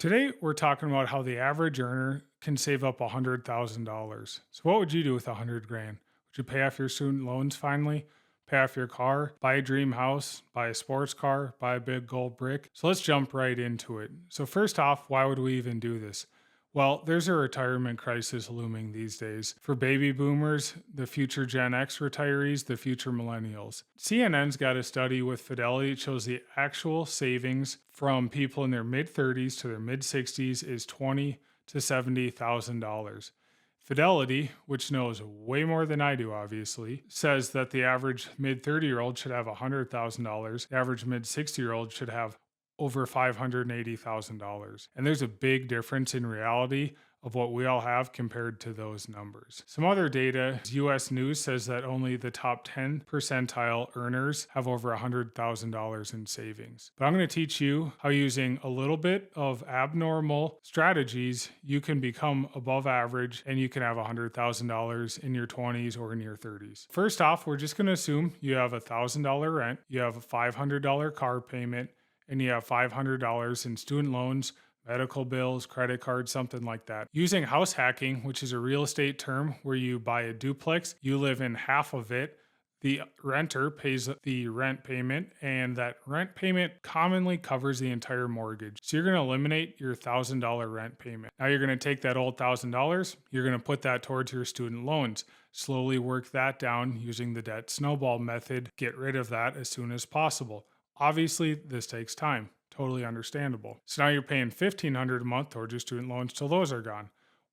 Today, we're talking about how the average earner can save up $100,000. So, what would you do with 100 grand? Would you pay off your student loans finally? Pay off your car, buy a dream house, buy a sports car, buy a big gold brick? So, let's jump right into it. So, first off, why would we even do this? Well, there's a retirement crisis looming these days for baby boomers, the future Gen X retirees, the future millennials. CNN's got a study with Fidelity. It shows the actual savings from people in their mid 30s to their mid 60s is $20 to $70,000. Fidelity, which knows way more than I do, obviously, says that the average mid 30-year-old should have $100,000. The average mid 60-year-old should have over $580,000. And there's a big difference in reality of what we all have compared to those numbers. Some other data, US News says that only the top 10 percentile earners have over $100,000 in savings. But I'm going to teach you how using a little bit of abnormal strategies, you can become above average and you can have $100,000 in your 20s or in your 30s. First off, we're just going to assume you have $1,000 rent, you have a $500 car payment, and you have $500 in student loans, medical bills, credit cards, something like that. Using house hacking, which is a real estate term where you buy a duplex, you live in half of it. The renter pays the rent payment, and that rent payment commonly covers the entire mortgage. So you're going to eliminate your $1,000 rent payment. Now you're going to take that old $1,000, you're going to put that towards your student loans. Slowly work that down using the debt snowball method. Get rid of that as soon as possible. Obviously, this takes time. Totally understandable. So now you're paying $1,500 a month towards your student loans till those are gone.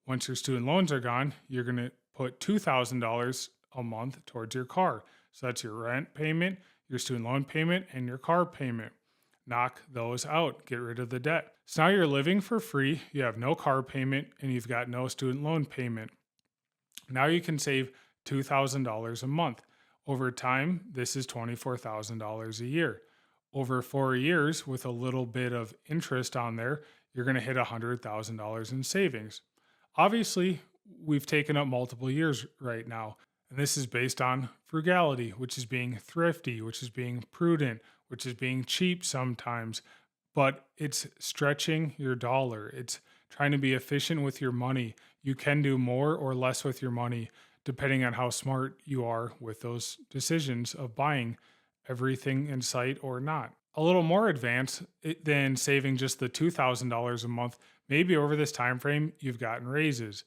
Once your student loans are gone, you're going to put $2,000 a month towards your car. So that's your rent payment, your student loan payment, and your car payment. Knock those out. Get rid of the debt. So now you're living for free. You have no car payment and you've got no student loan payment. Now you can save $2,000 a month. Over time, this is $24,000 a year. Over 4 years, with a little bit of interest on there, you're going to hit $100,000 in savings. Obviously, we've taken up multiple years right now, and this is based on frugality, which is being thrifty, which is being prudent, which is being cheap sometimes, but it's stretching your dollar. It's trying to be efficient with your money. You can do more or less with your money, depending on how smart you are with those decisions of buying everything in sight or not. A little more advanced than saving just the $2,000 a month. Maybe over this time frame, you've gotten raises,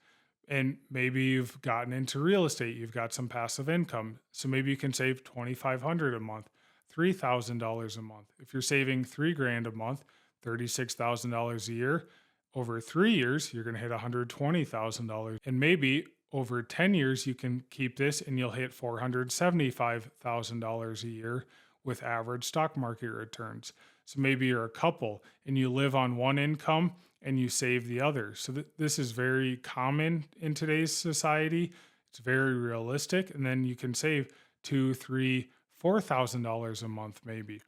and maybe you've gotten into real estate. You've got some passive income, so maybe you can save $2,500 a month, $3,000 a month. If you're saving $3,000 a month, $36,000 a year, over 3 years, you're going to hit $120,000, and maybe over 10 years, you can keep this and you'll hit $475,000 a year with average stock market returns. So maybe you're a couple and you live on one income and you save the other. So this is very common in today's society. It's very realistic. And then you can save $2,000, $3,000, $4,000 a month, maybe.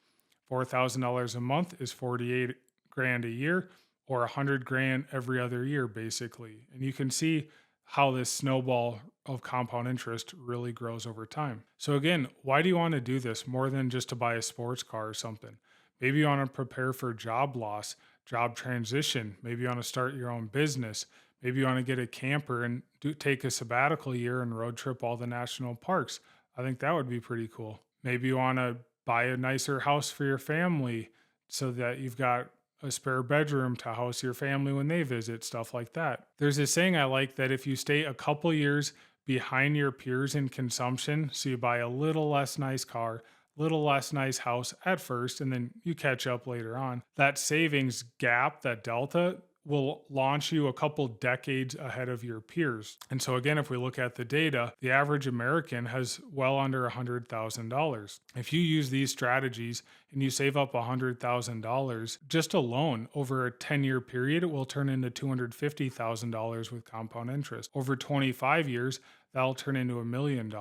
$4,000 a month is 48 grand a year, or 100 grand every other year, basically. And you can see how this snowball of compound interest really grows over time. So again, why do you want to do this more than just to buy a sports car or something? Maybe you want to prepare for job loss, job transition. Maybe you want to start your own business. Maybe you want to get a camper and take a sabbatical year and road trip all the national parks. I think that would be pretty cool. Maybe you want to buy a nicer house for your family so that you've got a spare bedroom to house your family when they visit, stuff like that. There's a saying I like that if you stay a couple years behind your peers in consumption, so you buy a little less nice car, little less nice house at first, and then you catch up later on, that savings gap, that delta, will launch you a couple decades ahead of your peers. And so again, if we look at the data, the average American has well under $100,000. If you use these strategies and you save up $100,000 just alone over a 10-year period, it will turn into $250,000 with compound interest. Over 25 years, that'll turn into $1 million.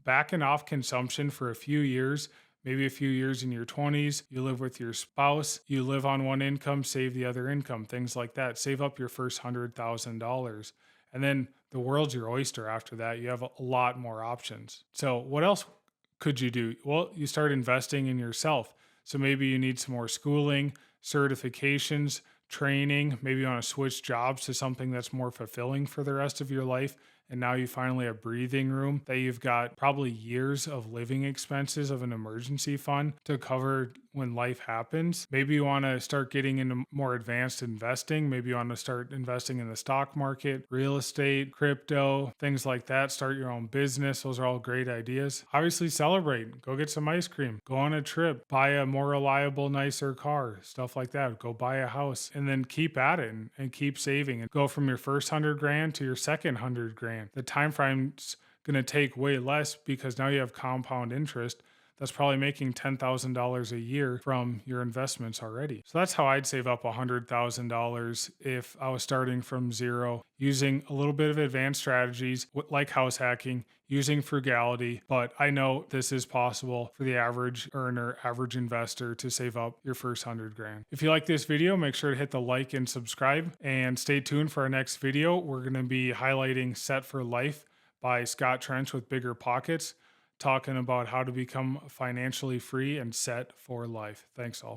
Backing off consumption for a few years, maybe a few years in your 20s, you live with your spouse, you live on one income, save the other income, things like that. Save up your first $100,000. And then the world's your oyster after that. You have a lot more options. So what else could you do? Well, you start investing in yourself. So maybe you need some more schooling, certifications, training. Maybe you want to switch jobs to something that's more fulfilling for the rest of your life. And now you finally have breathing room that you've got probably years of living expenses of an emergency fund to cover when life happens. Maybe you want to start getting into more advanced investing. Maybe you want to start investing in the stock market, real estate, crypto, things like that. Start your own business. Those are all great ideas. Obviously, celebrate. Go get some ice cream. Go on a trip. Buy a more reliable, nicer car. Stuff like that. Go buy a house. And then keep at it and keep saving. And go from your first 100 grand to your second 100 grand. The time frame's going to take way less because now you have compound interest that's probably making $10,000 a year from your investments already. So that's how I'd save up $100,000 if I was starting from zero, using a little bit of advanced strategies like house hacking, using frugality. But I know this is possible for the average earner, average investor to save up your first 100 grand. If you like this video, make sure to hit the like and subscribe and stay tuned for our next video. We're going to be highlighting Set for Life by Scott Trench with Bigger Pockets, talking about how to become financially free and set for life. Thanks all.